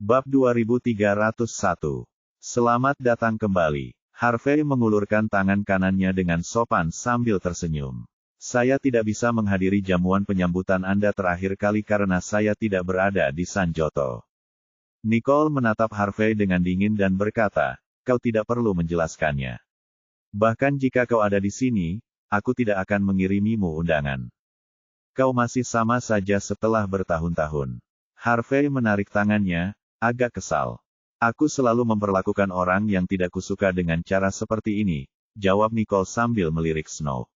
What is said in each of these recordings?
Bab 2301. Selamat datang kembali. Harvey mengulurkan tangan kanannya dengan sopan sambil tersenyum. Saya tidak bisa menghadiri jamuan penyambutan Anda terakhir kali karena saya tidak berada di Sanjoto. Nicole menatap Harvey dengan dingin dan berkata, kau tidak perlu menjelaskannya. Bahkan jika kau ada di sini, aku tidak akan mengirimimu undangan. Kau masih sama saja setelah bertahun-tahun. Harvey menarik tangannya, agak kesal. Aku selalu memperlakukan orang yang tidak kusuka dengan cara seperti ini, jawab Nicole sambil melirik Snow.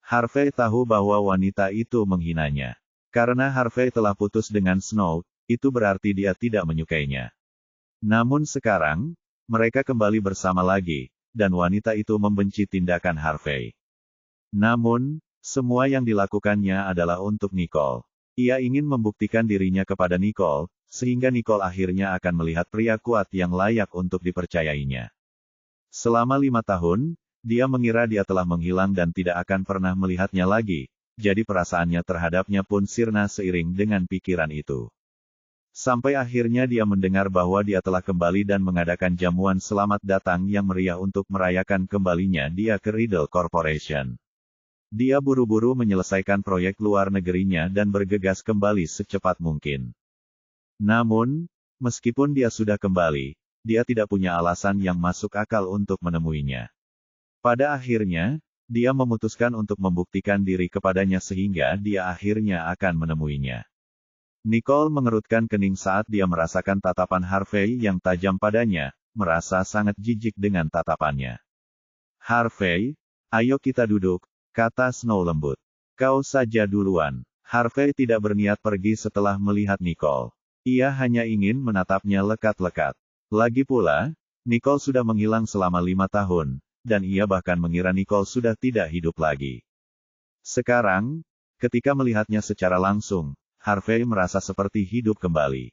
Harvey tahu bahwa wanita itu menghinanya. Karena Harvey telah putus dengan Snow, itu berarti dia tidak menyukainya. Namun sekarang, mereka kembali bersama lagi, dan wanita itu membenci tindakan Harvey. Namun, semua yang dilakukannya adalah untuk Nicole. Ia ingin membuktikan dirinya kepada Nicole, sehingga Nicole akhirnya akan melihat pria kuat yang layak untuk dipercayainya. Selama 5 tahun, dia mengira dia telah menghilang dan tidak akan pernah melihatnya lagi, jadi perasaannya terhadapnya pun sirna seiring dengan pikiran itu. Sampai akhirnya dia mendengar bahwa dia telah kembali dan mengadakan jamuan selamat datang yang meriah untuk merayakan kembalinya dia ke Riddle Corporation. Dia buru-buru menyelesaikan proyek luar negerinya dan bergegas kembali secepat mungkin. Namun, meskipun dia sudah kembali, dia tidak punya alasan yang masuk akal untuk menemuinya. Pada akhirnya, dia memutuskan untuk membuktikan diri kepadanya sehingga dia akhirnya akan menemuinya. Nicole mengerutkan kening saat dia merasakan tatapan Harvey yang tajam padanya, merasa sangat jijik dengan tatapannya. Harvey, ayo kita duduk, kata Snow lembut. Kau saja duluan. Harvey tidak berniat pergi setelah melihat Nicole. Ia hanya ingin menatapnya lekat-lekat. Lagi pula, Nicole sudah menghilang selama 5 tahun, dan ia bahkan mengira Nicole sudah tidak hidup lagi. Sekarang, ketika melihatnya secara langsung, Harvey merasa seperti hidup kembali.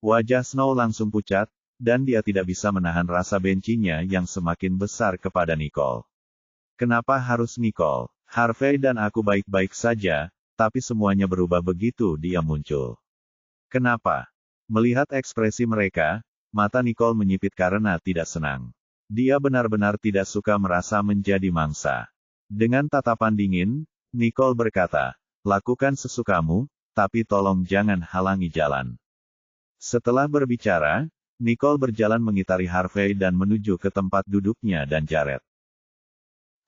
Wajah Snow langsung pucat, dan dia tidak bisa menahan rasa bencinya yang semakin besar kepada Nicole. Kenapa harus Nicole? Harvey dan aku baik-baik saja, tapi semuanya berubah begitu dia muncul. Kenapa? Melihat ekspresi mereka, mata Nicole menyipit karena tidak senang. Dia benar-benar tidak suka merasa menjadi mangsa. Dengan tatapan dingin, Nicole berkata, lakukan sesukamu, tapi tolong jangan halangi jalan. Setelah berbicara, Nicole berjalan mengitari Harvey dan menuju ke tempat duduknya dan Jared.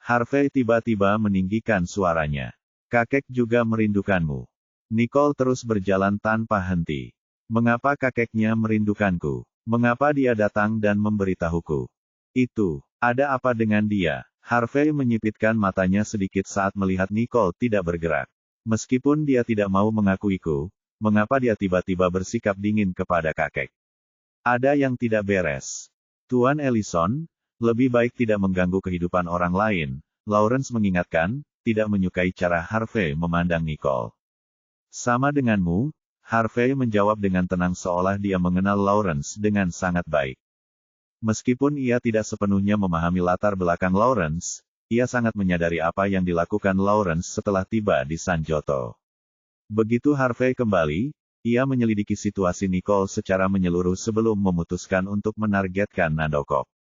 Harvey tiba-tiba meninggikan suaranya. Kakek juga merindukanmu. Nicole terus berjalan tanpa henti. Mengapa kakeknya merindukanku? Mengapa dia datang dan memberitahuku? Itu, ada apa dengan dia? Harvey menyipitkan matanya sedikit saat melihat Nicole tidak bergerak. Meskipun dia tidak mau mengakuiku, mengapa dia tiba-tiba bersikap dingin kepada kakek? Ada yang tidak beres. Tuan Ellison, lebih baik tidak mengganggu kehidupan orang lain, Lawrence mengingatkan, tidak menyukai cara Harvey memandang Nicole. Sama denganmu, Harvey menjawab dengan tenang seolah dia mengenal Lawrence dengan sangat baik. Meskipun ia tidak sepenuhnya memahami latar belakang Lawrence, ia sangat menyadari apa yang dilakukan Lawrence setelah tiba di Sanjoto. Begitu Harvey kembali, ia menyelidiki situasi Nicole secara menyeluruh sebelum memutuskan untuk menargetkan Nandokok.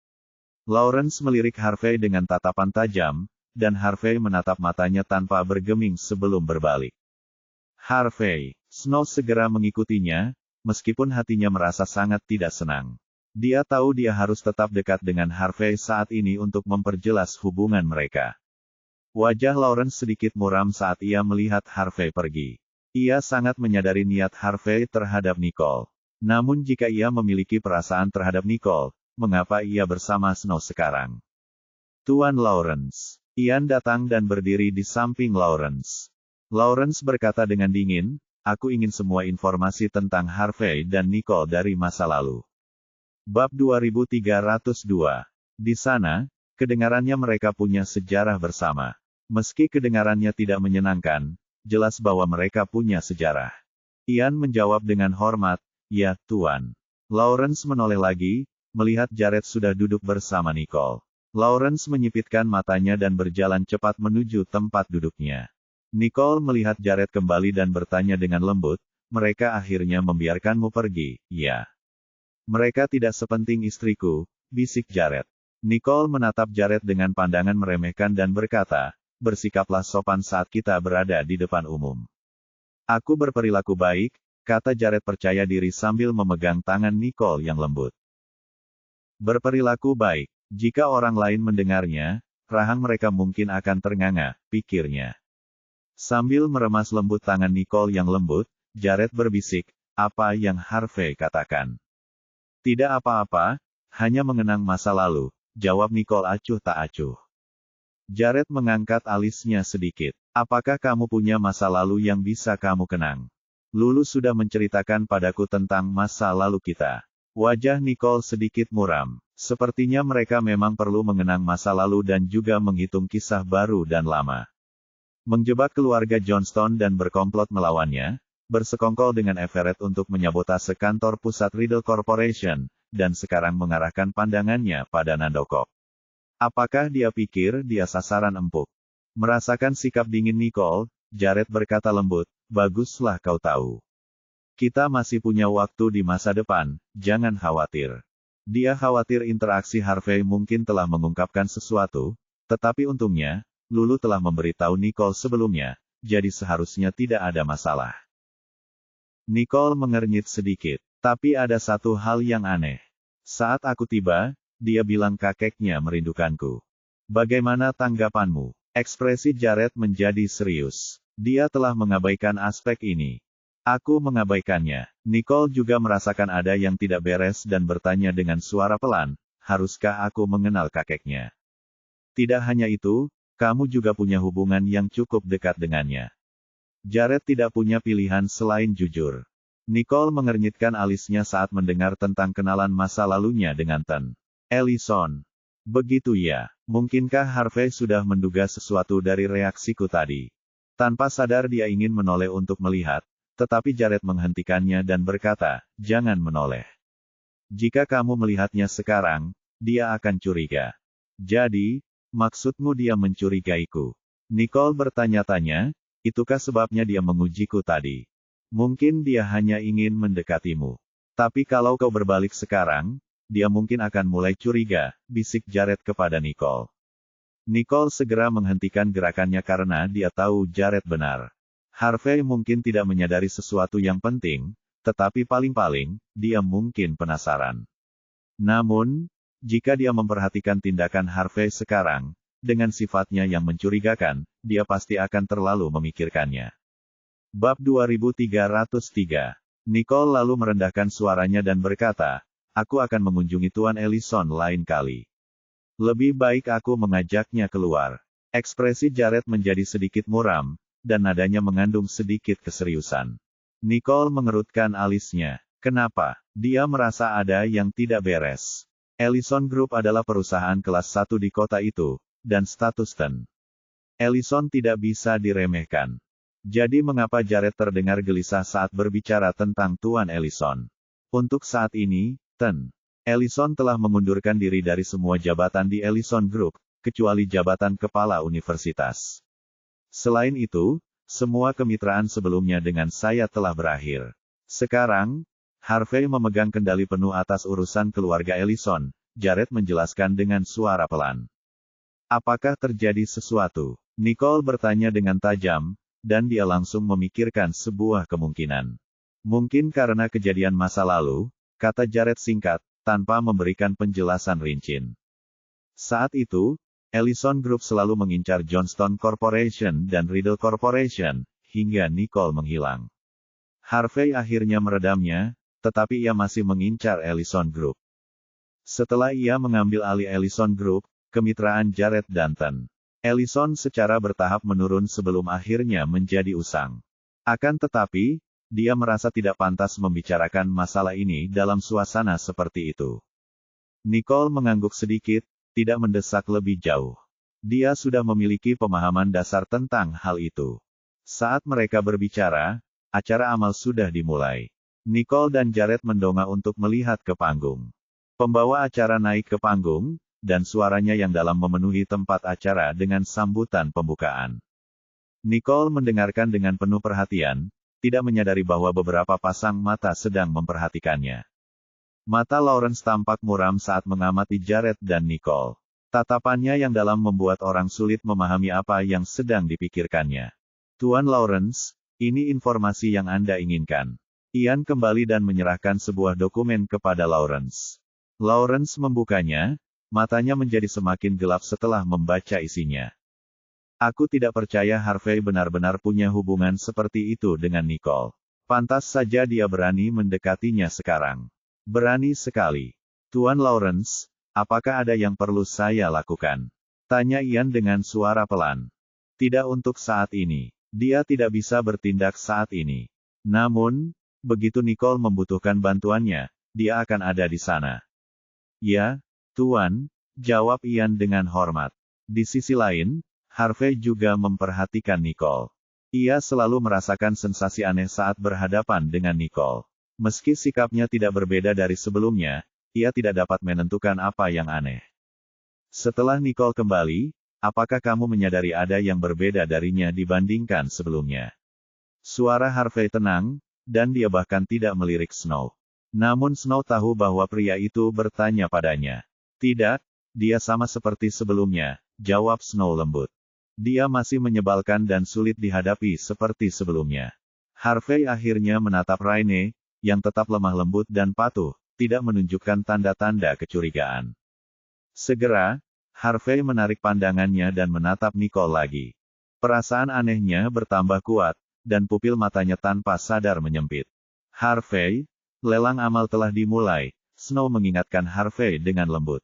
Lawrence melirik Harvey dengan tatapan tajam, dan Harvey menatap matanya tanpa bergeming sebelum berbalik. Harvey, Snow segera mengikutinya, meskipun hatinya merasa sangat tidak senang. Dia tahu dia harus tetap dekat dengan Harvey saat ini untuk memperjelas hubungan mereka. Wajah Lawrence sedikit muram saat ia melihat Harvey pergi. Ia sangat menyadari niat Harvey terhadap Nicole. Namun jika ia memiliki perasaan terhadap Nicole, mengapa ia bersama Snow sekarang? Tuan Lawrence. Ian datang dan berdiri di samping Lawrence. Lawrence berkata dengan dingin, aku ingin semua informasi tentang Harvey dan Nicole dari masa lalu. Bab 2302. Di sana, kedengarannya mereka punya sejarah bersama. Meski kedengarannya tidak menyenangkan, jelas bahwa mereka punya sejarah. Ian menjawab dengan hormat, ya, Tuan. Lawrence menoleh lagi, melihat Jared sudah duduk bersama Nicole. Lawrence menyipitkan matanya dan berjalan cepat menuju tempat duduknya. Nicole melihat Jared kembali dan bertanya dengan lembut, mereka akhirnya membiarkanmu pergi, ya. Mereka tidak sepenting istriku, bisik Jared. Nicole menatap Jared dengan pandangan meremehkan dan berkata, bersikaplah sopan saat kita berada di depan umum. Aku berperilaku baik, kata Jared percaya diri sambil memegang tangan Nicole yang lembut. Berperilaku baik. Jika orang lain mendengarnya, rahang mereka mungkin akan ternganga, pikirnya. Sambil meremas lembut tangan Nicole yang lembut, Jared berbisik, apa yang Harvey katakan? Tidak apa-apa, hanya mengenang masa lalu, jawab Nicole acuh tak acuh. Jared mengangkat alisnya sedikit. Apakah kamu punya masa lalu yang bisa kamu kenang? Lulu sudah menceritakan padaku tentang masa lalu kita. Wajah Nicole sedikit muram. Sepertinya mereka memang perlu mengenang masa lalu dan juga menghitung kisah baru dan lama. Menjebak keluarga Johnston dan berkomplot melawannya, bersekongkol dengan Everett untuk menyabotase kantor pusat Riddle Corporation, dan sekarang mengarahkan pandangannya pada Nandokok. Apakah dia pikir dia sasaran empuk? Merasakan sikap dingin Nicole, Jared berkata lembut, baguslah kau tahu. Kita masih punya waktu di masa depan, jangan khawatir. Dia khawatir interaksi Harvey mungkin telah mengungkapkan sesuatu, tetapi untungnya, Lulu telah memberitahu Nicole sebelumnya, jadi seharusnya tidak ada masalah. Nicole mengernyit sedikit, tapi ada satu hal yang aneh. Saat aku tiba, dia bilang kakeknya merindukanku. Bagaimana tanggapanmu? Ekspresi Jared menjadi serius. Dia telah mengabaikan aspek ini. Aku mengabaikannya. Nicole juga merasakan ada yang tidak beres dan bertanya dengan suara pelan, haruskah aku mengenal kakeknya? Tidak hanya itu, kamu juga punya hubungan yang cukup dekat dengannya. Jared tidak punya pilihan selain jujur. Nicole mengernyitkan alisnya saat mendengar tentang kenalan masa lalunya dengan Ten Ellison. Begitu ya, mungkinkah Harvey sudah menduga sesuatu dari reaksiku tadi? Tanpa sadar dia ingin menoleh untuk melihat, tetapi Jared menghentikannya dan berkata, jangan menoleh. Jika kamu melihatnya sekarang, dia akan curiga. Jadi, maksudmu dia mencurigaiku? Nicole bertanya-tanya, itukah sebabnya dia mengujiku tadi? Mungkin dia hanya ingin mendekatimu. Tapi kalau kau berbalik sekarang, dia mungkin akan mulai curiga, bisik Jared kepada Nicole. Nicole segera menghentikan gerakannya karena dia tahu Jared benar. Harvey mungkin tidak menyadari sesuatu yang penting, tetapi paling-paling, dia mungkin penasaran. Namun, jika dia memperhatikan tindakan Harvey sekarang, dengan sifatnya yang mencurigakan, dia pasti akan terlalu memikirkannya. Bab 2303. Nicole lalu merendahkan suaranya dan berkata, aku akan mengunjungi Tuan Ellison lain kali. Lebih baik aku mengajaknya keluar. Ekspresi Jared menjadi sedikit muram, dan nadanya mengandung sedikit keseriusan. Nicole mengerutkan alisnya. Kenapa? Dia merasa ada yang tidak beres. Ellison Group adalah perusahaan kelas 1 di kota itu, dan status Ten Ellison tidak bisa diremehkan. Jadi mengapa Jared terdengar gelisah saat berbicara tentang Tuan Ellison? Untuk saat ini, Ten Ellison telah mengundurkan diri dari semua jabatan di Ellison Group, kecuali jabatan kepala universitas. Selain itu, semua kemitraan sebelumnya dengan saya telah berakhir. Sekarang, Harvey memegang kendali penuh atas urusan keluarga Ellison, Jared menjelaskan dengan suara pelan. Apakah terjadi sesuatu? Nicole bertanya dengan tajam, dan dia langsung memikirkan sebuah kemungkinan. Mungkin karena kejadian masa lalu, kata Jared singkat, tanpa memberikan penjelasan rinci. Saat itu, Ellison Group selalu mengincar Johnston Corporation dan Riddle Corporation, hingga Nicole menghilang. Harvey akhirnya meredamnya, tetapi ia masih mengincar Ellison Group. Setelah ia mengambil alih Ellison Group, kemitraan Jared dan Ten Ellison secara bertahap menurun sebelum akhirnya menjadi usang. Akan tetapi, dia merasa tidak pantas membicarakan masalah ini dalam suasana seperti itu. Nicole mengangguk sedikit, tidak mendesak lebih jauh. Dia sudah memiliki pemahaman dasar tentang hal itu. Saat mereka berbicara, acara amal sudah dimulai. Nicole dan Jared mendongak untuk melihat ke panggung. Pembawa acara naik ke panggung, dan suaranya yang dalam memenuhi tempat acara dengan sambutan pembukaan. Nicole mendengarkan dengan penuh perhatian, tidak menyadari bahwa beberapa pasang mata sedang memperhatikannya. Mata Lawrence tampak muram saat mengamati Jared dan Nicole. Tatapannya yang dalam membuat orang sulit memahami apa yang sedang dipikirkannya. Tuan Lawrence, ini informasi yang Anda inginkan. Ian kembali dan menyerahkan sebuah dokumen kepada Lawrence. Lawrence membukanya, matanya menjadi semakin gelap setelah membaca isinya. Aku tidak percaya Harvey benar-benar punya hubungan seperti itu dengan Nicole. Pantas saja dia berani mendekatinya sekarang. Berani sekali. Tuan Lawrence, apakah ada yang perlu saya lakukan? Tanya Ian dengan suara pelan. Tidak untuk saat ini. Dia tidak bisa bertindak saat ini. Namun, begitu Nicole membutuhkan bantuannya, dia akan ada di sana. Ya, Tuan, jawab Ian dengan hormat. Di sisi lain, Harvey juga memperhatikan Nicole. Ia selalu merasakan sensasi aneh saat berhadapan dengan Nicole. Meski sikapnya tidak berbeda dari sebelumnya, ia tidak dapat menentukan apa yang aneh. Setelah Nicole kembali, apakah kamu menyadari ada yang berbeda darinya dibandingkan sebelumnya? Suara Harvey tenang, dan dia bahkan tidak melirik Snow. Namun Snow tahu bahwa pria itu bertanya padanya. Tidak, dia sama seperti sebelumnya, jawab Snow lembut. Dia masih menyebalkan dan sulit dihadapi seperti sebelumnya. Harvey akhirnya menatap Raine, yang tetap lemah lembut dan patuh, tidak menunjukkan tanda-tanda kecurigaan. Segera, Harvey menarik pandangannya dan menatap Nicole lagi. Perasaan anehnya bertambah kuat, dan pupil matanya tanpa sadar menyempit. Harvey, lelang amal telah dimulai, Snow mengingatkan Harvey dengan lembut.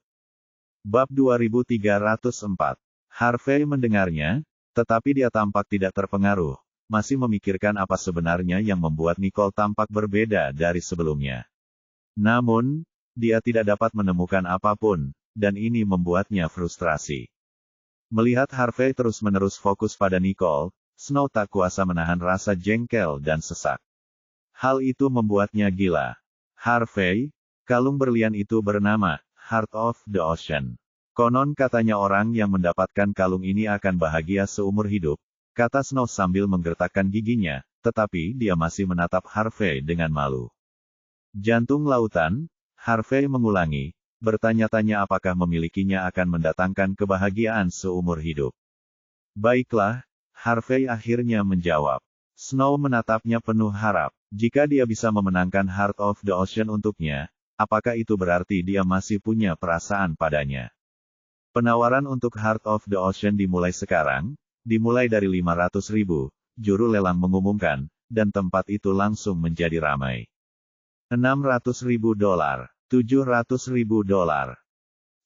Bab 2304. Harvey mendengarnya, tetapi dia tampak tidak terpengaruh, masih memikirkan apa sebenarnya yang membuat Nicole tampak berbeda dari sebelumnya. Namun, dia tidak dapat menemukan apapun, dan ini membuatnya frustrasi. Melihat Harvey terus-menerus fokus pada Nicole, Snow tak kuasa menahan rasa jengkel dan sesak. Hal itu membuatnya gila. Harvey, kalung berlian itu bernama Heart of the Ocean. Konon katanya orang yang mendapatkan kalung ini akan bahagia seumur hidup, kata Snow sambil menggertakkan giginya, tetapi dia masih menatap Harvey dengan malu. Jantung lautan, Harvey mengulangi, bertanya-tanya apakah memilikinya akan mendatangkan kebahagiaan seumur hidup. Baiklah, Harvey akhirnya menjawab. Snow menatapnya penuh harap. Jika dia bisa memenangkan Heart of the Ocean untuknya, apakah itu berarti dia masih punya perasaan padanya? Penawaran untuk Heart of the Ocean dimulai sekarang, dimulai dari 500.000, juru lelang mengumumkan, dan tempat itu langsung menjadi ramai. $600.000, $700.000,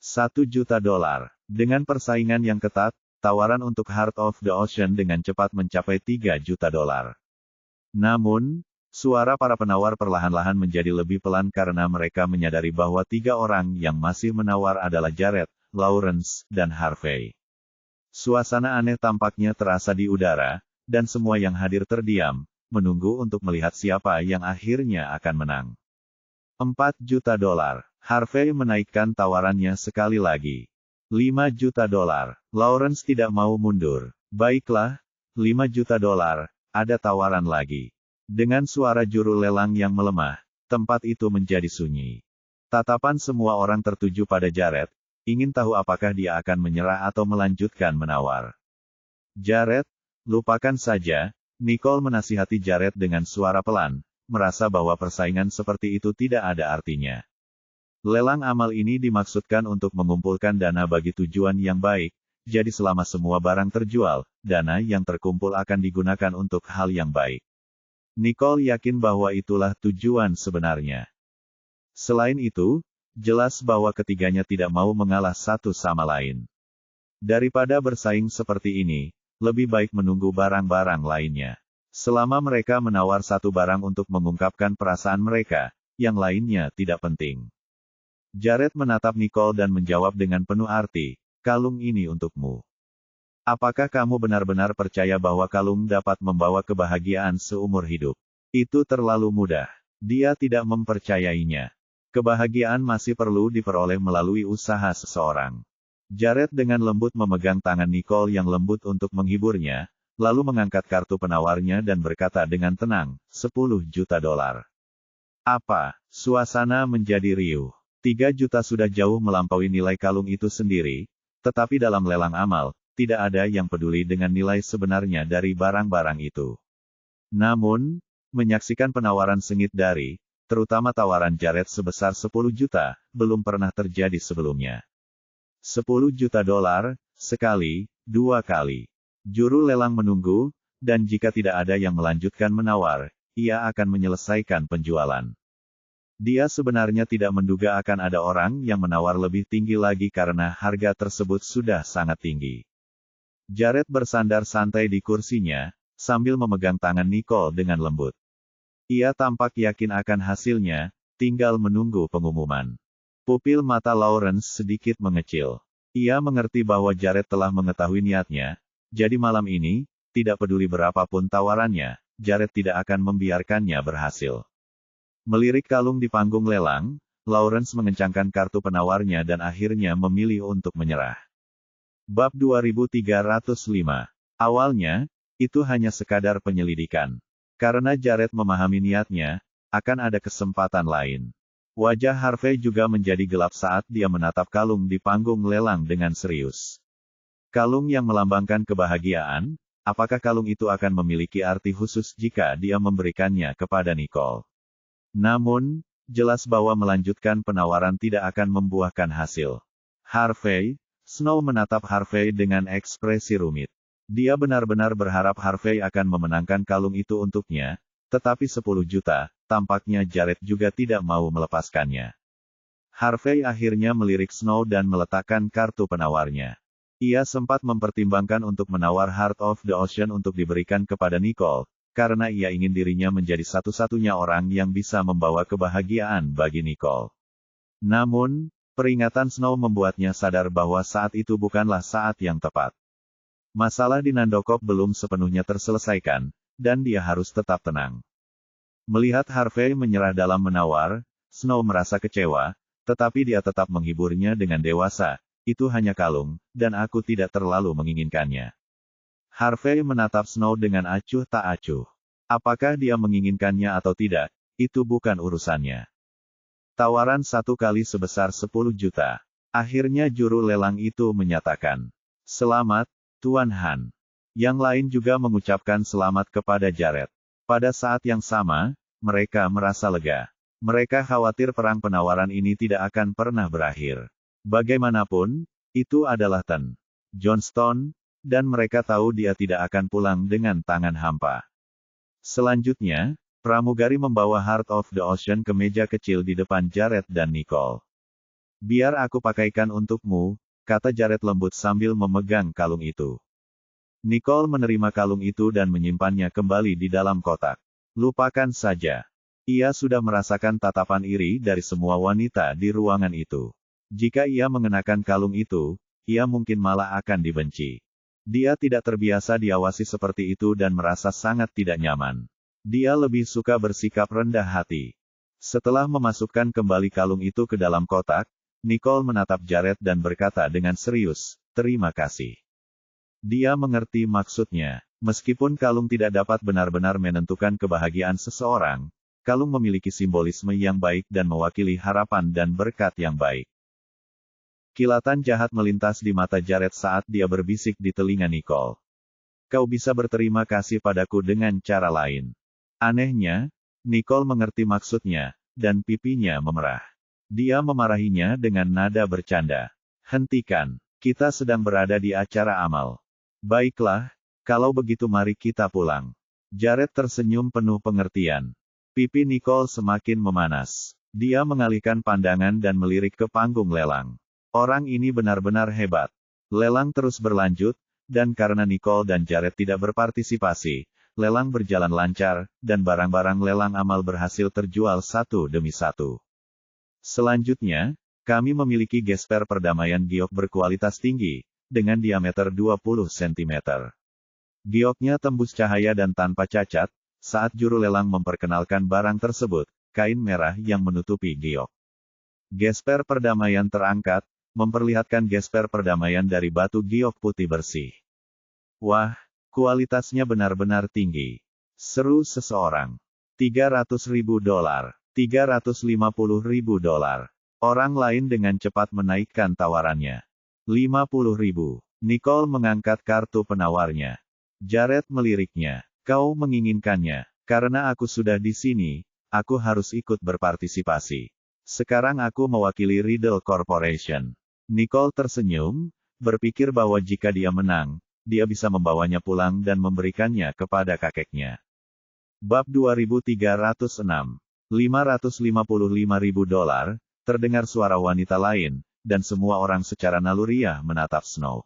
$1 juta. Dengan persaingan yang ketat, tawaran untuk Heart of the Ocean dengan cepat mencapai $3 juta. Namun, suara para penawar perlahan-lahan menjadi lebih pelan karena mereka menyadari bahwa 3 orang yang masih menawar adalah Jared, Lawrence, dan Harvey. Suasana aneh tampaknya terasa di udara, dan semua yang hadir terdiam, menunggu untuk melihat siapa yang akhirnya akan menang. $4 juta. Harvey menaikkan tawarannya sekali lagi. $5 juta. Lawrence tidak mau mundur. Baiklah, $5 juta. Ada tawaran lagi. Dengan suara juru lelang yang melemah, tempat itu menjadi sunyi. Tatapan semua orang tertuju pada Jared, ingin tahu apakah dia akan menyerah atau melanjutkan menawar. Jared, lupakan saja, Nicole menasihati Jared dengan suara pelan, merasa bahwa persaingan seperti itu tidak ada artinya. Lelang amal ini dimaksudkan untuk mengumpulkan dana bagi tujuan yang baik, jadi selama semua barang terjual, dana yang terkumpul akan digunakan untuk hal yang baik. Nicole yakin bahwa itulah tujuan sebenarnya. Selain itu, jelas bahwa ketiganya tidak mau mengalah satu sama lain. Daripada bersaing seperti ini, lebih baik menunggu barang-barang lainnya. Selama mereka menawar satu barang untuk mengungkapkan perasaan mereka, yang lainnya tidak penting. Jared menatap Nicole dan menjawab dengan penuh arti, kalung ini untukmu. Apakah kamu benar-benar percaya bahwa kalung dapat membawa kebahagiaan seumur hidup? Itu terlalu mudah. Dia tidak mempercayainya. Kebahagiaan masih perlu diperoleh melalui usaha seseorang. Jared dengan lembut memegang tangan Nicole yang lembut untuk menghiburnya, lalu mengangkat kartu penawarnya dan berkata dengan tenang, $10 juta. Apa? Suasana menjadi riuh. 3 juta sudah jauh melampaui nilai kalung itu sendiri, tetapi dalam lelang amal, tidak ada yang peduli dengan nilai sebenarnya dari barang-barang itu. Namun, menyaksikan penawaran sengit dari, terutama tawaran Jared sebesar 10 juta, belum pernah terjadi sebelumnya. 10 juta dolar, sekali, 2 kali. Juru lelang menunggu, dan jika tidak ada yang melanjutkan menawar, ia akan menyelesaikan penjualan. Dia sebenarnya tidak menduga akan ada orang yang menawar lebih tinggi lagi karena harga tersebut sudah sangat tinggi. Jared bersandar santai di kursinya, sambil memegang tangan Nicole dengan lembut. Ia tampak yakin akan hasilnya, tinggal menunggu pengumuman. Pupil mata Lawrence sedikit mengecil. Ia mengerti bahwa Jared telah mengetahui niatnya, jadi malam ini, tidak peduli berapapun tawarannya, Jared tidak akan membiarkannya berhasil. Melirik kalung di panggung lelang, Lawrence mengencangkan kartu penawarnya dan akhirnya memilih untuk menyerah. Bab 2305. Awalnya, itu hanya sekadar penyelidikan. Karena Jared memahami niatnya, akan ada kesempatan lain. Wajah Harvey juga menjadi gelap saat dia menatap kalung di panggung lelang dengan serius. Kalung yang melambangkan kebahagiaan, apakah kalung itu akan memiliki arti khusus jika dia memberikannya kepada Nicole? Namun, jelas bahwa melanjutkan penawaran tidak akan membuahkan hasil. Harvey, Snow menatap Harvey dengan ekspresi rumit. Dia benar-benar berharap Harvey akan memenangkan kalung itu untuknya, tetapi 10 juta, tampaknya Jared juga tidak mau melepaskannya. Harvey akhirnya melirik Snow dan meletakkan kartu penawarnya. Ia sempat mempertimbangkan untuk menawar Heart of the Ocean untuk diberikan kepada Nicole, karena ia ingin dirinya menjadi satu-satunya orang yang bisa membawa kebahagiaan bagi Nicole. Namun, peringatan Snow membuatnya sadar bahwa saat itu bukanlah saat yang tepat. Masalah di Nandokop belum sepenuhnya terselesaikan, dan dia harus tetap tenang. Melihat Harvey menyerah dalam menawar, Snow merasa kecewa, tetapi dia tetap menghiburnya dengan dewasa, itu hanya kalung, dan aku tidak terlalu menginginkannya. Harvey menatap Snow dengan acuh tak acuh. Apakah dia menginginkannya atau tidak, itu bukan urusannya. Tawaran 1 kali sebesar 10 juta. Akhirnya juru lelang itu menyatakan, "Selamat, Tuan Han." Yang lain juga mengucapkan selamat kepada Jared. Pada saat yang sama, mereka merasa lega. Mereka khawatir perang penawaran ini tidak akan pernah berakhir. Bagaimanapun, itu adalah Ten Johnston, dan mereka tahu dia tidak akan pulang dengan tangan hampa. Selanjutnya, pramugari membawa Heart of the Ocean ke meja kecil di depan Jared dan Nicole. "Biar aku pakaikan untukmu," kata Jared lembut sambil memegang kalung itu. Nicole menerima kalung itu dan menyimpannya kembali di dalam kotak. Lupakan saja. Ia sudah merasakan tatapan iri dari semua wanita di ruangan itu. Jika ia mengenakan kalung itu, ia mungkin malah akan dibenci. Dia tidak terbiasa diawasi seperti itu dan merasa sangat tidak nyaman. Dia lebih suka bersikap rendah hati. Setelah memasukkan kembali kalung itu ke dalam kotak, Nicole menatap Jared dan berkata dengan serius, "Terima kasih." Dia mengerti maksudnya. Meskipun kalung tidak dapat benar-benar menentukan kebahagiaan seseorang, kalung memiliki simbolisme yang baik dan mewakili harapan dan berkat yang baik. Kilatan jahat melintas di mata Jared saat dia berbisik di telinga Nicole. "Kau bisa berterima kasih padaku dengan cara lain." Anehnya, Nicole mengerti maksudnya, dan pipinya memerah. Dia memarahinya dengan nada bercanda. "Hentikan, kita sedang berada di acara amal." "Baiklah, kalau begitu mari kita pulang." Jared tersenyum penuh pengertian. Pipi Nicole semakin memanas. Dia mengalihkan pandangan dan melirik ke panggung lelang. Orang ini benar-benar hebat. Lelang terus berlanjut, dan karena Nicole dan Jared tidak berpartisipasi, lelang berjalan lancar, dan barang-barang lelang amal berhasil terjual satu demi satu. Selanjutnya, kami memiliki gesper perdamaian giok berkualitas tinggi, dengan diameter 20 cm. Gioknya tembus cahaya dan tanpa cacat, saat juru lelang memperkenalkan barang tersebut, kain merah yang menutupi giok. Gesper perdamaian terangkat, memperlihatkan gesper perdamaian dari batu giok putih bersih. "Wah, kualitasnya benar-benar tinggi," seru seseorang. $300.000. $350.000. Orang lain dengan cepat menaikkan tawarannya. $50.000. Nicole mengangkat kartu penawarnya. Jared meliriknya. Kau menginginkannya. Karena aku sudah di sini, aku harus ikut berpartisipasi. Sekarang aku mewakili Riddle Corporation. Nicole tersenyum, berpikir bahwa jika dia menang, dia bisa membawanya pulang dan memberikannya kepada kakeknya. Bab 2306. $555.000. Terdengar suara wanita lain, dan semua orang secara naluriah menatap Snow.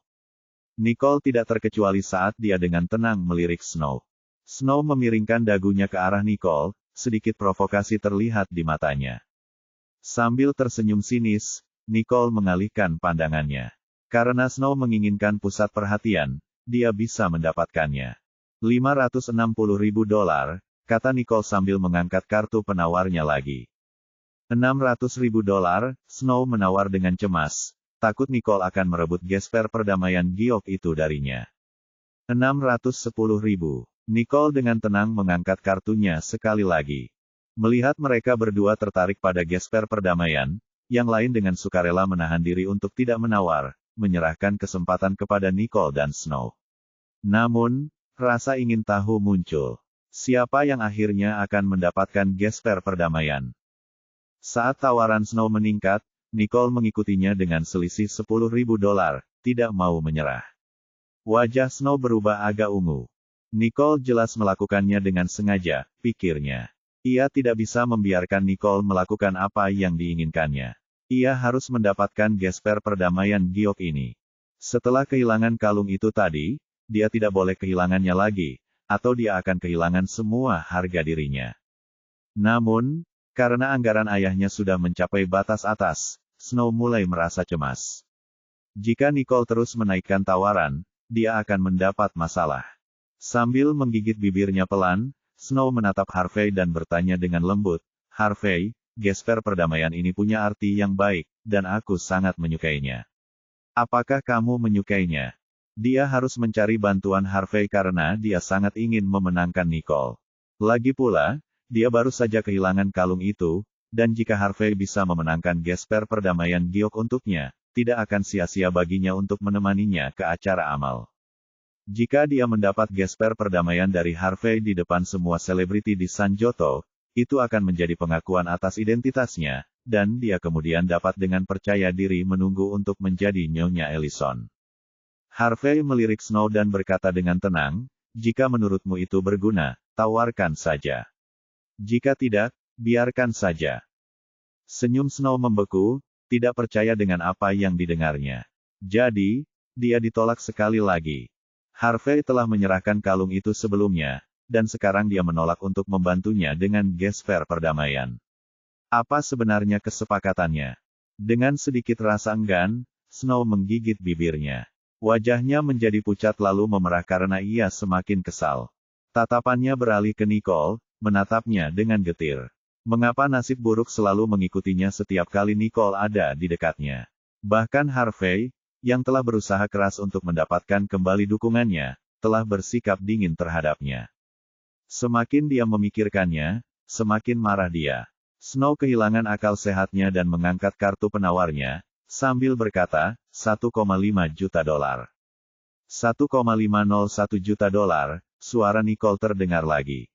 Nicole tidak terkecuali saat dia dengan tenang melirik Snow. Snow memiringkan dagunya ke arah Nicole, sedikit provokasi terlihat di matanya. Sambil tersenyum sinis, Nicole mengalihkan pandangannya. Karena Snow menginginkan pusat perhatian, dia bisa mendapatkannya. $560.000, kata Nicole sambil mengangkat kartu penawarnya lagi. $600.000, Snow menawar dengan cemas, takut Nicole akan merebut gesper perdamaian giok itu darinya. $610.000. Nicole dengan tenang mengangkat kartunya sekali lagi. Melihat mereka berdua tertarik pada gesper perdamaian, yang lain dengan sukarela menahan diri untuk tidak menawar, menyerahkan kesempatan kepada Nicole dan Snow. Namun, rasa ingin tahu muncul. Siapa yang akhirnya akan mendapatkan gesper perdamaian? Saat tawaran Snow meningkat, Nicole mengikutinya dengan selisih $10.000, tidak mau menyerah. Wajah Snow berubah agak ungu. Nicole jelas melakukannya dengan sengaja, pikirnya. Ia tidak bisa membiarkan Nicole melakukan apa yang diinginkannya. Ia harus mendapatkan gesper perdamaian giok ini. Setelah kehilangan kalung itu tadi, dia tidak boleh kehilangannya lagi, atau dia akan kehilangan semua harga dirinya. Namun, karena anggaran ayahnya sudah mencapai batas atas, Snow mulai merasa cemas. Jika Nicole terus menaikkan tawaran, dia akan mendapat masalah. Sambil menggigit bibirnya pelan, Snow menatap Harvey dan bertanya dengan lembut, "Harvey, gesper perdamaian ini punya arti yang baik, dan aku sangat menyukainya. Apakah kamu menyukainya?" Dia harus mencari bantuan Harvey karena dia sangat ingin memenangkan Nicole. Lagi pula, dia baru saja kehilangan kalung itu, dan jika Harvey bisa memenangkan gesper perdamaian giok untuknya, tidak akan sia-sia baginya untuk menemaninya ke acara amal. Jika dia mendapat gesper perdamaian dari Harvey di depan semua selebriti di Sanjoto, itu akan menjadi pengakuan atas identitasnya, dan dia kemudian dapat dengan percaya diri menunggu untuk menjadi Nyonya Ellison. Harvey melirik Snow dan berkata dengan tenang, "Jika menurutmu itu berguna, tawarkan saja. Jika tidak, biarkan saja." Senyum Snow membeku, tidak percaya dengan apa yang didengarnya. Jadi, dia ditolak sekali lagi. Harvey telah menyerahkan kalung itu sebelumnya, dan sekarang dia menolak untuk membantunya dengan gesper perdamaian. Apa sebenarnya kesepakatannya? Dengan sedikit rasa enggan, Snow menggigit bibirnya. Wajahnya menjadi pucat lalu memerah karena ia semakin kesal. Tatapannya beralih ke Nicole, menatapnya dengan getir. Mengapa nasib buruk selalu mengikutinya setiap kali Nicole ada di dekatnya? Bahkan Harvey, yang telah berusaha keras untuk mendapatkan kembali dukungannya, telah bersikap dingin terhadapnya. Semakin dia memikirkannya, semakin marah dia. Snow kehilangan akal sehatnya dan mengangkat kartu penawarnya, sambil berkata, $1,5 juta. $1,501 juta, suara Nicole terdengar lagi.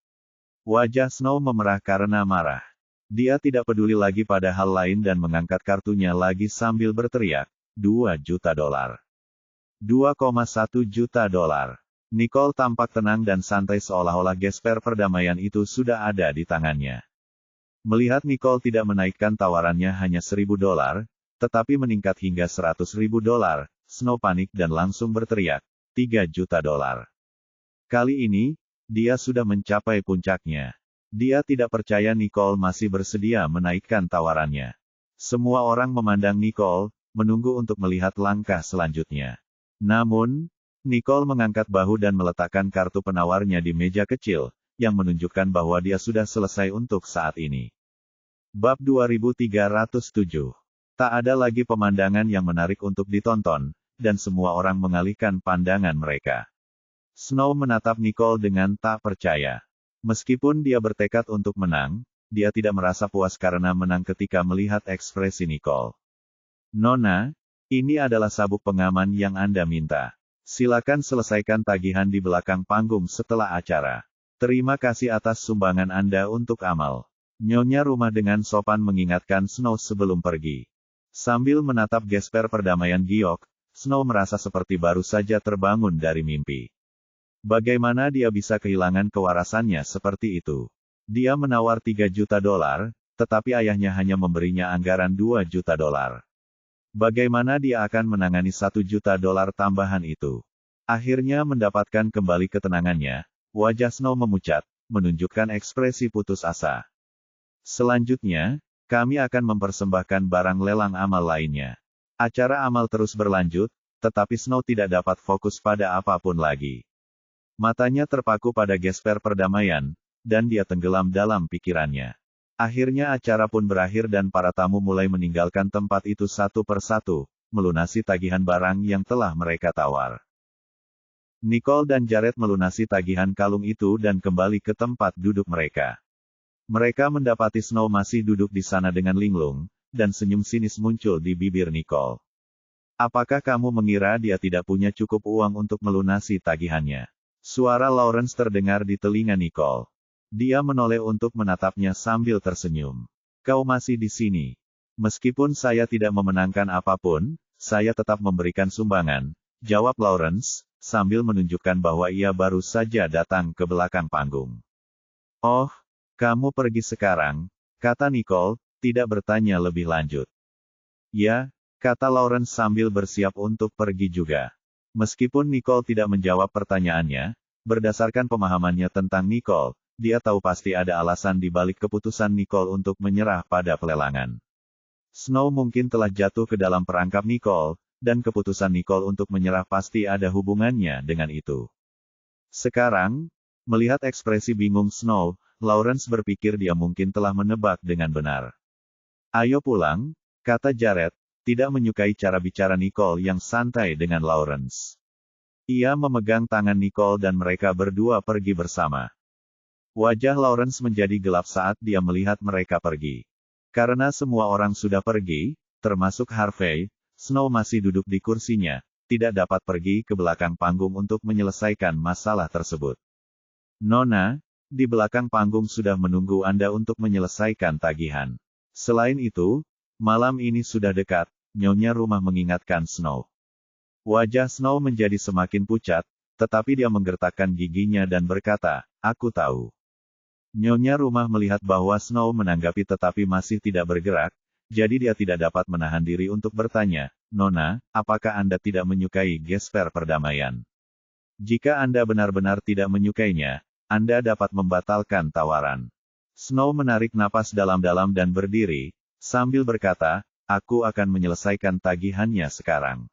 Wajah Snow memerah karena marah. Dia tidak peduli lagi pada hal lain dan mengangkat kartunya lagi sambil berteriak, $2 juta. $2,1 juta. Nicole tampak tenang dan santai seolah-olah gesper perdamaian itu sudah ada di tangannya. Melihat Nicole tidak menaikkan tawarannya hanya $1.000, tetapi meningkat hingga $100.000, Snow panik dan langsung berteriak, $3 juta. Kali ini, dia sudah mencapai puncaknya. Dia tidak percaya Nicole masih bersedia menaikkan tawarannya. Semua orang memandang Nicole, menunggu untuk melihat langkah selanjutnya. Namun, Nicole mengangkat bahu dan meletakkan kartu penawarnya di meja kecil, yang menunjukkan bahwa dia sudah selesai untuk saat ini. Bab 2307. Tak ada lagi pemandangan yang menarik untuk ditonton, dan semua orang mengalihkan pandangan mereka. Snow menatap Nicole dengan tak percaya. Meskipun dia bertekad untuk menang, dia tidak merasa puas karena menang ketika melihat ekspresi Nicole. Nona, ini adalah sabuk pengaman yang Anda minta. Silakan selesaikan tagihan di belakang panggung setelah acara. Terima kasih atas sumbangan Anda untuk amal. Nyonya rumah dengan sopan mengingatkan Snow sebelum pergi. Sambil menatap gesper perdamaian giok, Snow merasa seperti baru saja terbangun dari mimpi. Bagaimana dia bisa kehilangan kewarasannya seperti itu? Dia menawar $3 juta, tetapi ayahnya hanya memberinya anggaran $2 juta. Bagaimana dia akan menangani $1 juta tambahan itu? Akhirnya mendapatkan kembali ketenangannya, wajah Snow memucat, menunjukkan ekspresi putus asa. Selanjutnya, kami akan mempersembahkan barang lelang amal lainnya. Acara amal terus berlanjut, tetapi Snow tidak dapat fokus pada apapun lagi. Matanya terpaku pada gesper perdamaian, dan dia tenggelam dalam pikirannya. Akhirnya acara pun berakhir dan para tamu mulai meninggalkan tempat itu satu persatu, melunasi tagihan barang yang telah mereka tawar. Nicole dan Jared melunasi tagihan kalung itu dan kembali ke tempat duduk mereka. Mereka mendapati Snow masih duduk di sana dengan linglung, dan senyum sinis muncul di bibir Nicole. Apakah kamu mengira dia tidak punya cukup uang untuk melunasi tagihannya? Suara Lawrence terdengar di telinga Nicole. Dia menoleh untuk menatapnya sambil tersenyum. Kau masih di sini. Meskipun saya tidak memenangkan apapun, saya tetap memberikan sumbangan, jawab Lawrence, sambil menunjukkan bahwa ia baru saja datang ke belakang panggung. Oh, kamu pergi sekarang, kata Nicole, tidak bertanya lebih lanjut. Ya, kata Lawrence sambil bersiap untuk pergi juga. Meskipun Nicole tidak menjawab pertanyaannya, berdasarkan pemahamannya tentang Nicole, dia tahu pasti ada alasan di balik keputusan Nicole untuk menyerah pada pelelangan. Snow mungkin telah jatuh ke dalam perangkap Nicole, dan keputusan Nicole untuk menyerah pasti ada hubungannya dengan itu. Sekarang, melihat ekspresi bingung Snow, Lawrence berpikir dia mungkin telah menebak dengan benar. Ayo pulang, kata Jared, tidak menyukai cara bicara Nicole yang santai dengan Lawrence. Ia memegang tangan Nicole dan mereka berdua pergi bersama. Wajah Lawrence menjadi gelap saat dia melihat mereka pergi. Karena semua orang sudah pergi, termasuk Harvey, Snow masih duduk di kursinya, tidak dapat pergi ke belakang panggung untuk menyelesaikan masalah tersebut. Nona, di belakang panggung sudah menunggu Anda untuk menyelesaikan tagihan. Selain itu, malam ini sudah dekat, Nyonya rumah mengingatkan Snow. Wajah Snow menjadi semakin pucat, tetapi dia menggertakkan giginya dan berkata, aku tahu. Nyonya rumah melihat bahwa Snow menanggapi tetapi masih tidak bergerak, jadi dia tidak dapat menahan diri untuk bertanya, Nona, apakah Anda tidak menyukai gesper perdamaian? Jika Anda benar-benar tidak menyukainya, Anda dapat membatalkan tawaran. Snow menarik napas dalam-dalam dan berdiri, sambil berkata, aku akan menyelesaikan tagihannya sekarang.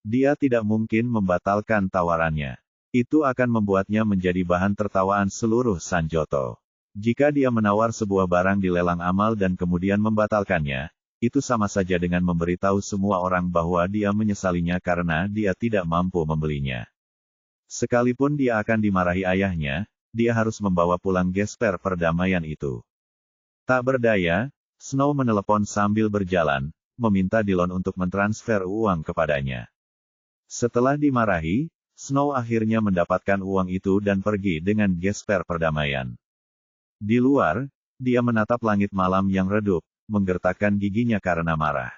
Dia tidak mungkin membatalkan tawarannya. Itu akan membuatnya menjadi bahan tertawaan seluruh Sanjoto. Jika dia menawar sebuah barang di lelang amal dan kemudian membatalkannya, itu sama saja dengan memberitahu semua orang bahwa dia menyesalinya karena dia tidak mampu membelinya. Sekalipun dia akan dimarahi ayahnya, dia harus membawa pulang gesper perdamaian itu. Tak berdaya, Snow menelepon sambil berjalan, meminta Dillon untuk mentransfer uang kepadanya. Setelah dimarahi, Snow akhirnya mendapatkan uang itu dan pergi dengan gesper perdamaian. Di luar, dia menatap langit malam yang redup, menggertakkan giginya karena marah.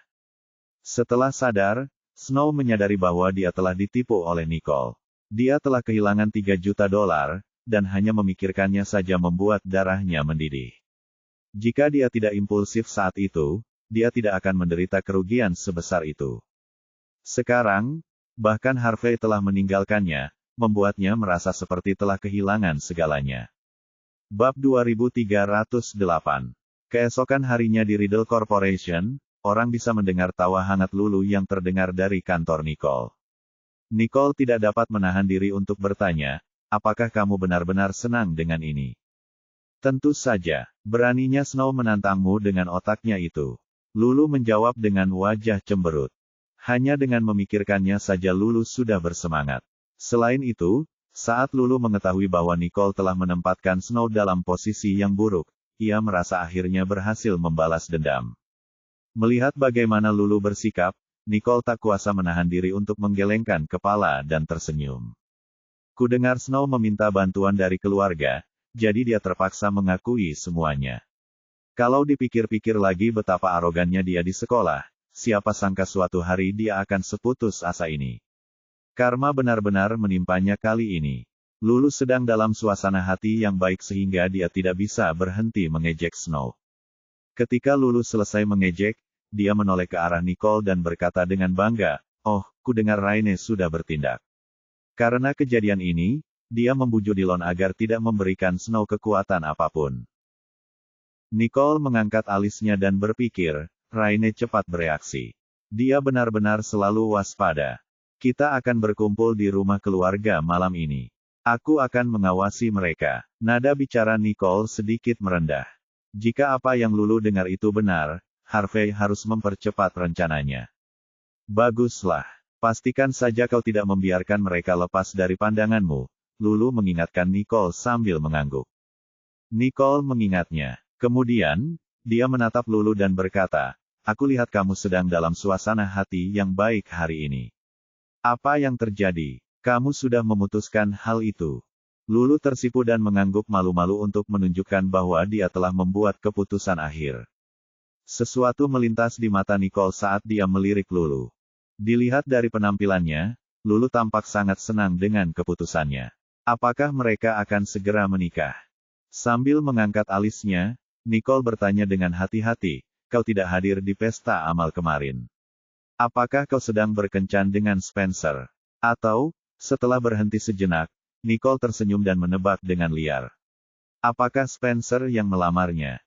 Setelah sadar, Snow menyadari bahwa dia telah ditipu oleh Nicole. Dia telah kehilangan $3 juta, dan hanya memikirkannya saja membuat darahnya mendidih. Jika dia tidak impulsif saat itu, dia tidak akan menderita kerugian sebesar itu. Sekarang, bahkan Harvey telah meninggalkannya, membuatnya merasa seperti telah kehilangan segalanya. Bab 2308. Keesokan harinya di Riddle Corporation, orang bisa mendengar tawa hangat Lulu yang terdengar dari kantor Nicole. Nicole tidak dapat menahan diri untuk bertanya, apakah kamu benar-benar senang dengan ini? Tentu saja, beraninya Snow menantangmu dengan otaknya itu. Lulu menjawab dengan wajah cemberut. Hanya dengan memikirkannya saja Lulu sudah bersemangat. Selain itu, saat Lulu mengetahui bahwa Nicole telah menempatkan Snow dalam posisi yang buruk, ia merasa akhirnya berhasil membalas dendam. Melihat bagaimana Lulu bersikap, Nicole tak kuasa menahan diri untuk menggelengkan kepala dan tersenyum. Kudengar Snow meminta bantuan dari keluarga, jadi dia terpaksa mengakui semuanya. Kalau dipikir-pikir lagi betapa arogannya dia di sekolah, siapa sangka suatu hari dia akan seputus asa ini. Karma benar-benar menimpanya kali ini. Lulu sedang dalam suasana hati yang baik sehingga dia tidak bisa berhenti mengejek Snow. Ketika Lulu selesai mengejek, dia menoleh ke arah Nicole dan berkata dengan bangga, "Oh, kudengar Raine sudah bertindak." Karena kejadian ini, dia membujuk Dillon agar tidak memberikan Snow kekuatan apapun. Nicole mengangkat alisnya dan berpikir, Raine cepat bereaksi. Dia benar-benar selalu waspada. Kita akan berkumpul di rumah keluarga malam ini. Aku akan mengawasi mereka. Nada bicara Nicole sedikit merendah. Jika apa yang Lulu dengar itu benar, Harvey harus mempercepat rencananya. Baguslah. Pastikan saja kau tidak membiarkan mereka lepas dari pandanganmu, Lulu mengingatkan Nicole sambil mengangguk. Nicole mengingatnya. Kemudian, dia menatap Lulu dan berkata, "Aku lihat kamu sedang dalam suasana hati yang baik hari ini. Apa yang terjadi? Kamu sudah memutuskan hal itu?" Lulu tersipu dan mengangguk malu-malu untuk menunjukkan bahwa dia telah membuat keputusan akhir. Sesuatu melintas di mata Nicole saat dia melirik Lulu. Dilihat dari penampilannya, Lulu tampak sangat senang dengan keputusannya. Apakah mereka akan segera menikah? Sambil mengangkat alisnya, Nicole bertanya dengan hati-hati, "Kau tidak hadir di pesta amal kemarin. Apakah kau sedang berkencan dengan Spencer?" Atau, setelah berhenti sejenak, Nicole tersenyum dan menebak dengan liar. "Apakah Spencer yang melamarnya?"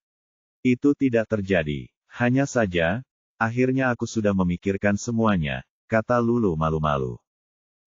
"Itu tidak terjadi. Hanya saja, akhirnya aku sudah memikirkan semuanya," kata Lulu malu-malu.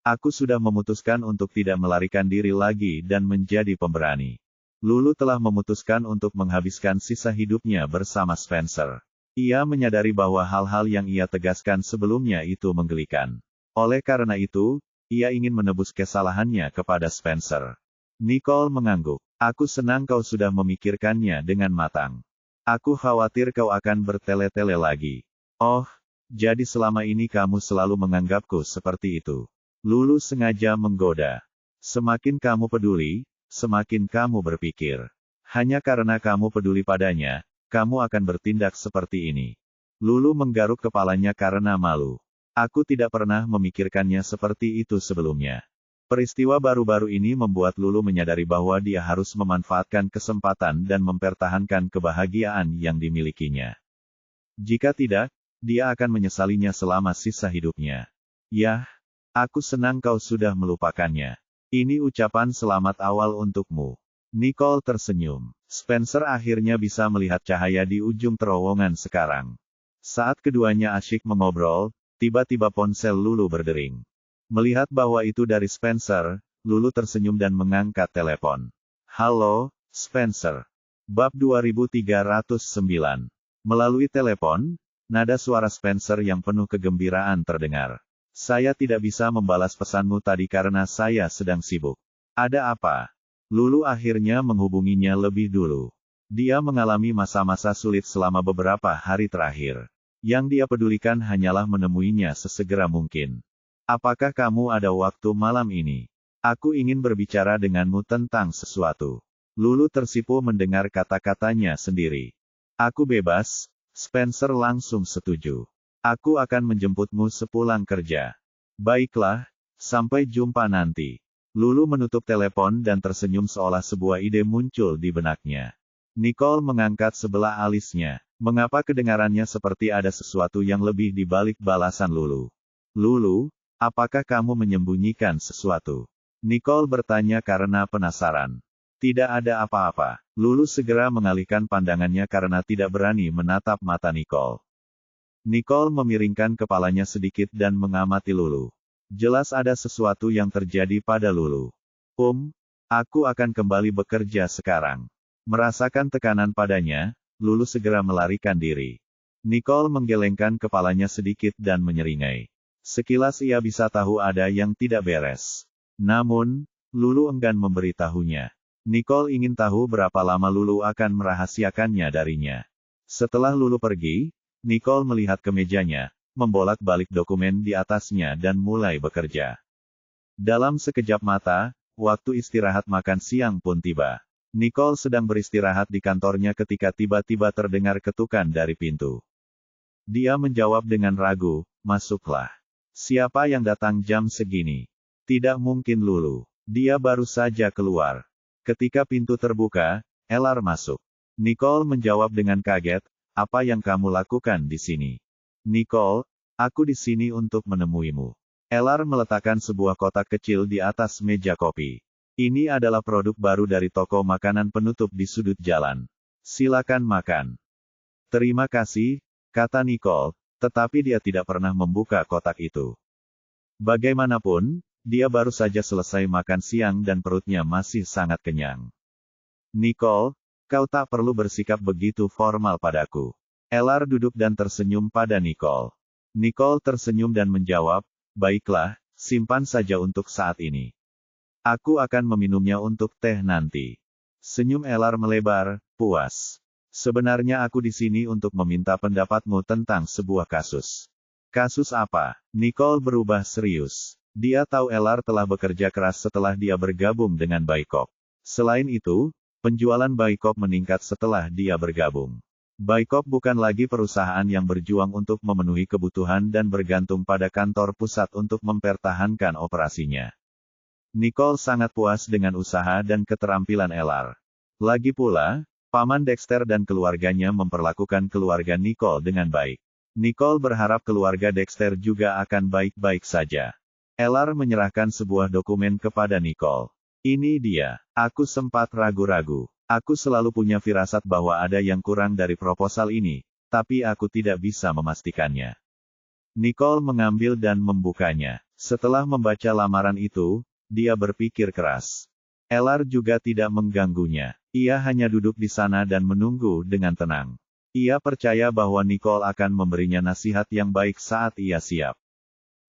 "Aku sudah memutuskan untuk tidak melarikan diri lagi dan menjadi pemberani." Lulu telah memutuskan untuk menghabiskan sisa hidupnya bersama Spencer. Ia menyadari bahwa hal-hal yang ia tegaskan sebelumnya itu menggelikan. Oleh karena itu, ia ingin menebus kesalahannya kepada Spencer. Nicole mengangguk. "Aku senang kau sudah memikirkannya dengan matang. Aku khawatir kau akan bertele-tele lagi." "Oh, jadi selama ini kamu selalu menganggapku seperti itu." Lulu sengaja menggoda. "Semakin kamu peduli, semakin kamu berpikir. Hanya karena kamu peduli padanya, kamu akan bertindak seperti ini." Lulu menggaruk kepalanya karena malu. "Aku tidak pernah memikirkannya seperti itu sebelumnya." Peristiwa baru-baru ini membuat Lulu menyadari bahwa dia harus memanfaatkan kesempatan dan mempertahankan kebahagiaan yang dimilikinya. Jika tidak, dia akan menyesalinya selama sisa hidupnya. "Yah, aku senang kau sudah melupakannya. Ini ucapan selamat awal untukmu." Nicole tersenyum. Spencer akhirnya bisa melihat cahaya di ujung terowongan sekarang. Saat keduanya asyik mengobrol, tiba-tiba ponsel Lulu berdering. Melihat bahwa itu dari Spencer, Lulu tersenyum dan mengangkat telepon. "Halo, Spencer." Bab 2309. Melalui telepon, nada suara Spencer yang penuh kegembiraan terdengar. "Saya tidak bisa membalas pesanmu tadi karena saya sedang sibuk." "Ada apa?" Lulu akhirnya menghubunginya lebih dulu. Dia mengalami masa-masa sulit selama beberapa hari terakhir. Yang dia pedulikan hanyalah menemuinya sesegera mungkin. "Apakah kamu ada waktu malam ini? Aku ingin berbicara denganmu tentang sesuatu." Lulu tersipu mendengar kata-katanya sendiri. "Aku bebas," Spencer langsung setuju. "Aku akan menjemputmu sepulang kerja." "Baiklah, sampai jumpa nanti." Lulu menutup telepon dan tersenyum seolah sebuah ide muncul di benaknya. Nicole mengangkat sebelah alisnya. Mengapa kedengarannya seperti ada sesuatu yang lebih di balik balasan Lulu? "Lulu, apakah kamu menyembunyikan sesuatu?" Nicole bertanya karena penasaran. "Tidak ada apa-apa." Lulu segera mengalihkan pandangannya karena tidak berani menatap mata Nicole. Nicole memiringkan kepalanya sedikit dan mengamati Lulu. Jelas ada sesuatu yang terjadi pada Lulu. Aku akan kembali bekerja sekarang." Merasakan tekanan padanya, Lulu segera melarikan diri. Nicole menggelengkan kepalanya sedikit dan menyeringai. Sekilas ia bisa tahu ada yang tidak beres. Namun, Lulu enggan memberitahunya. Nicole ingin tahu berapa lama Lulu akan merahasiakannya darinya. Setelah Lulu pergi, Nicole melihat ke mejanya, membolak-balik dokumen di atasnya dan mulai bekerja. Dalam sekejap mata, waktu istirahat makan siang pun tiba. Nicole sedang beristirahat di kantornya ketika tiba-tiba terdengar ketukan dari pintu. Dia menjawab dengan ragu, "Masuklah." "Siapa yang datang jam segini?" "Tidak mungkin Lulu. Dia baru saja keluar." Ketika pintu terbuka, Elar masuk. Nicole menjawab dengan kaget, "Apa yang kamu lakukan di sini?" "Nicole, aku di sini untuk menemuimu." Elar meletakkan sebuah kotak kecil di atas meja kopi. "Ini adalah produk baru dari toko makanan penutup di sudut jalan. Silakan makan." "Terima kasih," kata Nicole, tetapi dia tidak pernah membuka kotak itu. Bagaimanapun, dia baru saja selesai makan siang dan perutnya masih sangat kenyang. "Nicole, kau tak perlu bersikap begitu formal padaku." Elar duduk dan tersenyum pada Nicole. Nicole tersenyum dan menjawab, "Baiklah, simpan saja untuk saat ini. Aku akan meminumnya untuk teh nanti." Senyum Elar melebar, puas. "Sebenarnya aku di sini untuk meminta pendapatmu tentang sebuah kasus." "Kasus apa?" Nicole berubah serius. Dia tahu Elar telah bekerja keras setelah dia bergabung dengan Baikop. Selain itu, penjualan Baikop meningkat setelah dia bergabung. Baikop bukan lagi perusahaan yang berjuang untuk memenuhi kebutuhan dan bergantung pada kantor pusat untuk mempertahankan operasinya. Nicole sangat puas dengan usaha dan keterampilan Elar. Lagi pula, Paman Dexter dan keluarganya memperlakukan keluarga Nicole dengan baik. Nicole berharap keluarga Dexter juga akan baik-baik saja. Elar menyerahkan sebuah dokumen kepada Nicole. "Ini dia." "Aku sempat ragu-ragu. Aku selalu punya firasat bahwa ada yang kurang dari proposal ini, tapi aku tidak bisa memastikannya." Nicole mengambil dan membukanya. Setelah membaca lamaran itu, dia berpikir keras. Elar juga tidak mengganggunya. Ia hanya duduk di sana dan menunggu dengan tenang. Ia percaya bahwa Nicole akan memberinya nasihat yang baik saat ia siap.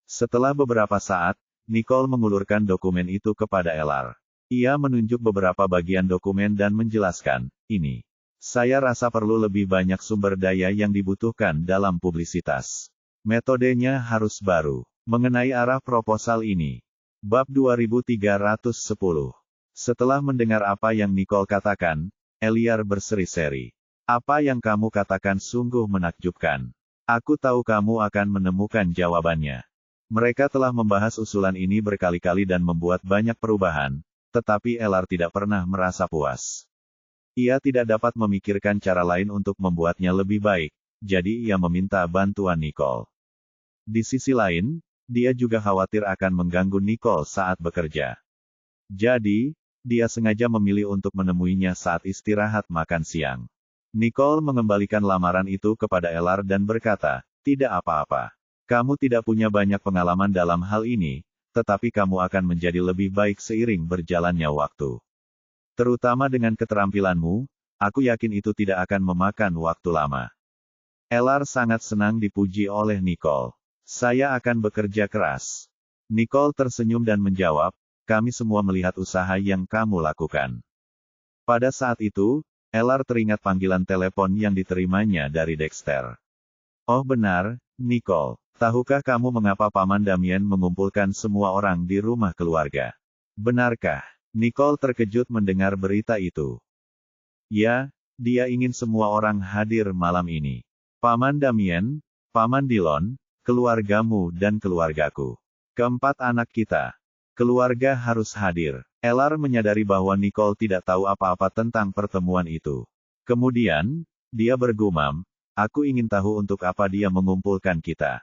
Setelah beberapa saat, Nicole mengulurkan dokumen itu kepada Elar. Ia menunjuk beberapa bagian dokumen dan menjelaskan, "Ini. Saya rasa perlu lebih banyak sumber daya yang dibutuhkan dalam publisitas. Metodenya harus baru." Mengenai arah proposal ini. Bab 2310. Setelah mendengar apa yang Nicole katakan, Elar berseri-seri. "Apa yang kamu katakan sungguh menakjubkan. Aku tahu kamu akan menemukan jawabannya." Mereka telah membahas usulan ini berkali-kali dan membuat banyak perubahan, tetapi Elar tidak pernah merasa puas. Ia tidak dapat memikirkan cara lain untuk membuatnya lebih baik, jadi ia meminta bantuan Nicole. Di sisi lain, dia juga khawatir akan mengganggu Nicole saat bekerja. Jadi, dia sengaja memilih untuk menemuinya saat istirahat makan siang. Nicole mengembalikan lamaran itu kepada Elar dan berkata, "Tidak apa-apa. Kamu tidak punya banyak pengalaman dalam hal ini, tetapi kamu akan menjadi lebih baik seiring berjalannya waktu. Terutama dengan keterampilanmu, aku yakin itu tidak akan memakan waktu lama." Elar sangat senang dipuji oleh Nicole. "Saya akan bekerja keras." Nicole tersenyum dan menjawab, "Kami semua melihat usaha yang kamu lakukan." Pada saat itu, Elar teringat panggilan telepon yang diterimanya dari Dexter. "Oh benar, Nicole. Tahukah kamu mengapa Paman Damien mengumpulkan semua orang di rumah keluarga?" "Benarkah?" Nicole terkejut mendengar berita itu. "Ya, dia ingin semua orang hadir malam ini. Paman Damien, Paman Dillon, keluargamu dan keluargaku. Keempat anak kita. Keluarga harus hadir." Elar menyadari bahwa Nicole tidak tahu apa-apa tentang pertemuan itu. Kemudian, dia bergumam, "Aku ingin tahu untuk apa dia mengumpulkan kita."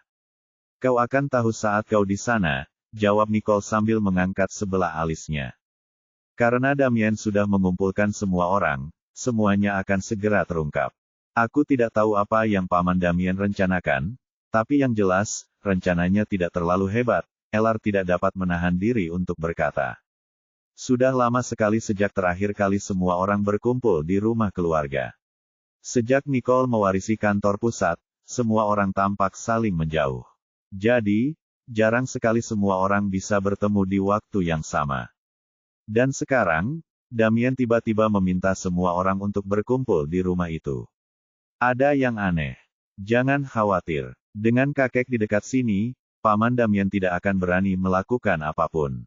"Kau akan tahu saat kau di sana," jawab Nicole sambil mengangkat sebelah alisnya. "Karena Damien sudah mengumpulkan semua orang, semuanya akan segera terungkap. Aku tidak tahu apa yang Paman Damien rencanakan, tapi yang jelas, rencananya tidak terlalu hebat." Elar tidak dapat menahan diri untuk berkata. Sudah lama sekali sejak terakhir kali semua orang berkumpul di rumah keluarga. Sejak Nicole mewarisi kantor pusat, semua orang tampak saling menjauh. Jadi, jarang sekali semua orang bisa bertemu di waktu yang sama. Dan sekarang, Damien tiba-tiba meminta semua orang untuk berkumpul di rumah itu. Ada yang aneh. Jangan khawatir. Dengan kakek di dekat sini, Paman Damien tidak akan berani melakukan apapun.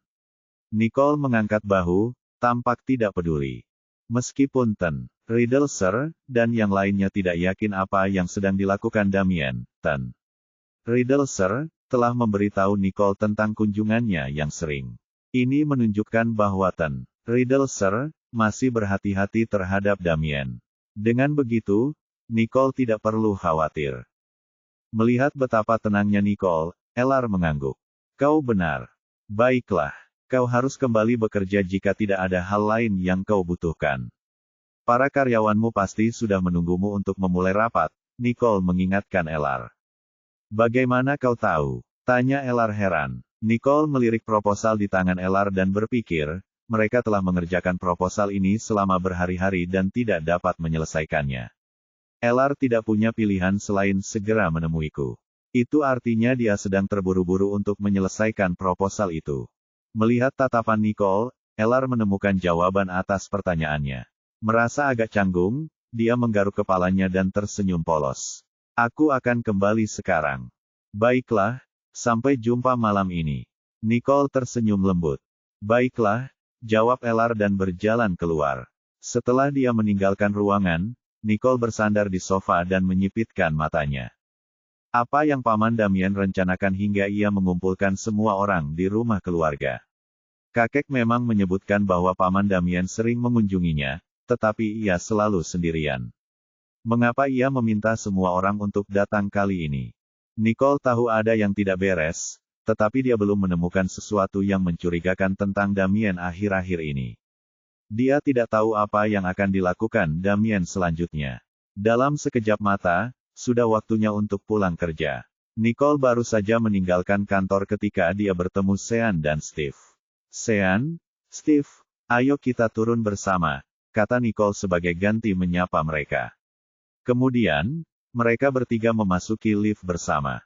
Nicole mengangkat bahu, tampak tidak peduli. Meskipun Ten, Riddle Sir, dan yang lainnya tidak yakin apa yang sedang dilakukan Damien, Ten, Riddle Sir, telah memberitahu Nicole tentang kunjungannya yang sering. Ini menunjukkan bahwa Ten, Riddle Sir, masih berhati-hati terhadap Damien. Dengan begitu, Nicole tidak perlu khawatir. Melihat betapa tenangnya Nicole, Elar mengangguk. Kau benar. Baiklah, kau harus kembali bekerja jika tidak ada hal lain yang kau butuhkan. Para karyawanmu pasti sudah menunggumu untuk memulai rapat, Nicole mengingatkan Elar. Bagaimana kau tahu? Tanya Elar heran. Nicole melirik proposal di tangan Elar dan berpikir, mereka telah mengerjakan proposal ini selama berhari-hari dan tidak dapat menyelesaikannya. Elar tidak punya pilihan selain segera menemuiku. Itu artinya dia sedang terburu-buru untuk menyelesaikan proposal itu. Melihat tatapan Nicole, Elar menemukan jawaban atas pertanyaannya. Merasa agak canggung, dia menggaruk kepalanya dan tersenyum polos. Aku akan kembali sekarang. Baiklah, sampai jumpa malam ini. Nicole tersenyum lembut. Baiklah, jawab Elar dan berjalan keluar. Setelah dia meninggalkan ruangan, Nicole bersandar di sofa dan menyipitkan matanya. Apa yang Paman Damien rencanakan hingga ia mengumpulkan semua orang di rumah keluarga? Kakek memang menyebutkan bahwa Paman Damien sering mengunjunginya, tetapi ia selalu sendirian. Mengapa ia meminta semua orang untuk datang kali ini? Nicole tahu ada yang tidak beres, tetapi dia belum menemukan sesuatu yang mencurigakan tentang Damien akhir-akhir ini. Dia tidak tahu apa yang akan dilakukan Damien selanjutnya. Dalam sekejap mata, sudah waktunya untuk pulang kerja. Nicole baru saja meninggalkan kantor ketika dia bertemu Sean dan Steve. Sean, Steve, ayo kita turun bersama, kata Nicole sebagai ganti menyapa mereka. Kemudian, mereka bertiga memasuki lift bersama.